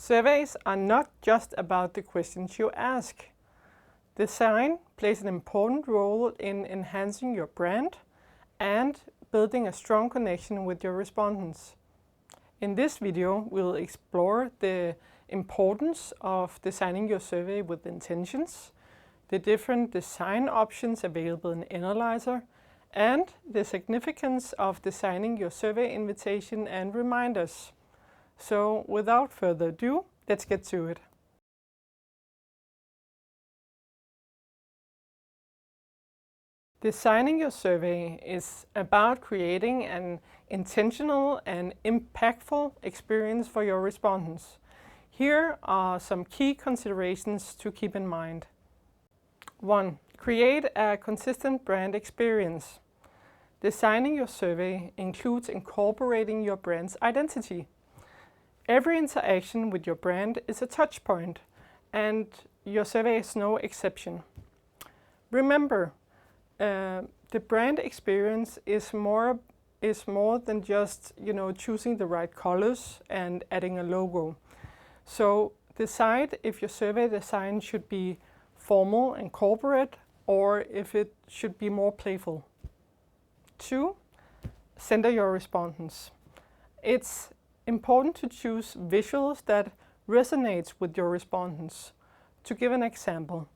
Surveys are not just about the questions you ask. Design plays an important role in enhancing your brand and building a strong connection with your respondents. In this video, we'll explore the importance of designing your survey with intentions, the different design options available in Enalyzer, and the significance of designing your survey invitation and reminders. So, without further ado, let's get to it. Designing your survey is about creating an intentional and impactful experience for your respondents. Here are some key considerations to keep in mind. 1. Create a consistent brand experience. Designing your survey includes incorporating your brand's identity. Every interaction with your brand is a touch point, and your survey is no exception. Remember, the brand experience is more than just choosing the right colors and adding a logo. So decide if your survey design should be formal and corporate or if it should be more playful. 2. Center your respondents. It's important to choose visuals that resonates with your respondents. To give an example,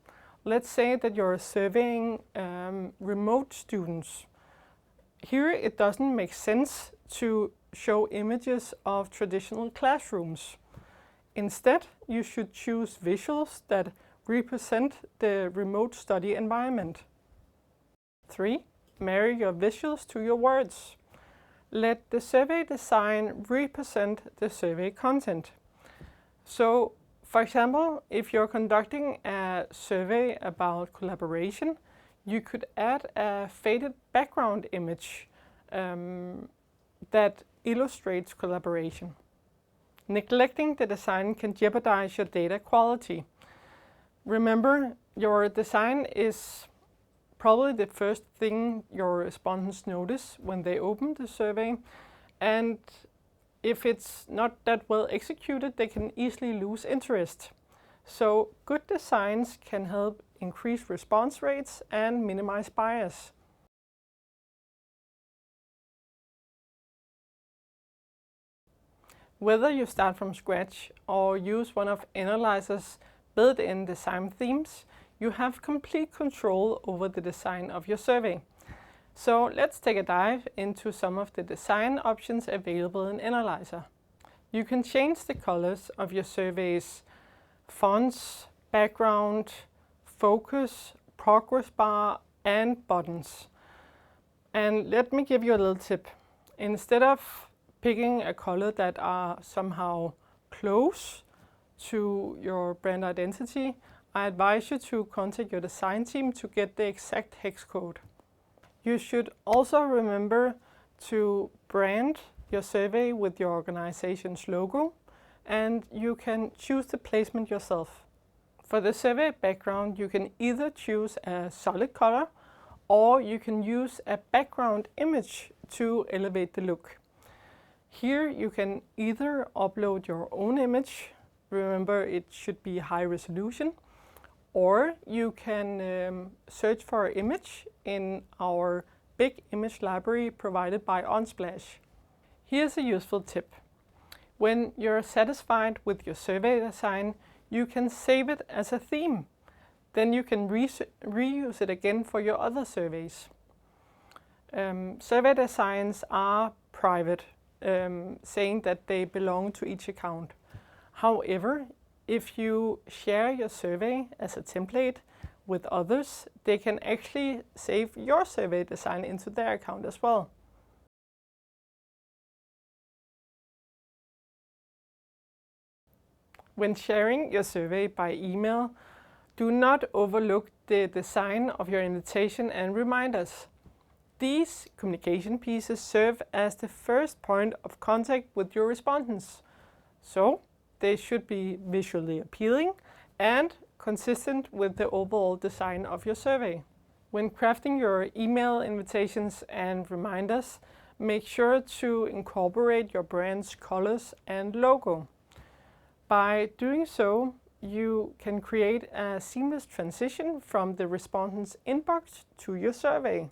let's say that you're surveying remote students. Here it doesn't make sense to show images of traditional classrooms. Instead, you should choose visuals that represent the remote study environment. 3. Marry your visuals to your words. Let the survey design represent the survey content. So, for example, if you're conducting a survey about collaboration, you could add a faded background image that illustrates collaboration. Neglecting the design can jeopardize your data quality. Remember, your design is probably the first thing your respondents notice when they open the survey, and if it's not that well executed, they can easily lose interest. So good designs can help increase response rates and minimize bias. Whether you start from scratch or use one of Enalyzer's built-in design themes, you have complete control over the design of your survey. So let's take a dive into some of the design options available in Enalyzer. You can change the colors of your survey's fonts, background, focus, progress bar, and buttons. And let me give you a little tip. Instead of picking a color that are somehow close to your brand identity, I advise you to contact your design team to get the exact hex code. You should also remember to brand your survey with your organization's logo, and you can choose the placement yourself. For the survey background, you can either choose a solid color or you can use a background image to elevate the look. Here you can either upload your own image, remember it should be high resolution, or you can search for an image in our big image library provided by Unsplash. Here's a useful tip. When you're satisfied with your survey design, you can save it as a theme. Then you can reuse it again for your other surveys. Survey designs are private, saying that they belong to each account. However, if you share your survey as a template with others, they can actually save your survey design into their account as well. When sharing your survey by email, do not overlook the design of your invitation and reminders. These communication pieces serve as the first point of contact with your respondents. So, they should be visually appealing and consistent with the overall design of your survey. When crafting your email invitations and reminders, make sure to incorporate your brand's colors and logo. By doing so, you can create a seamless transition from the respondent's inbox to your survey.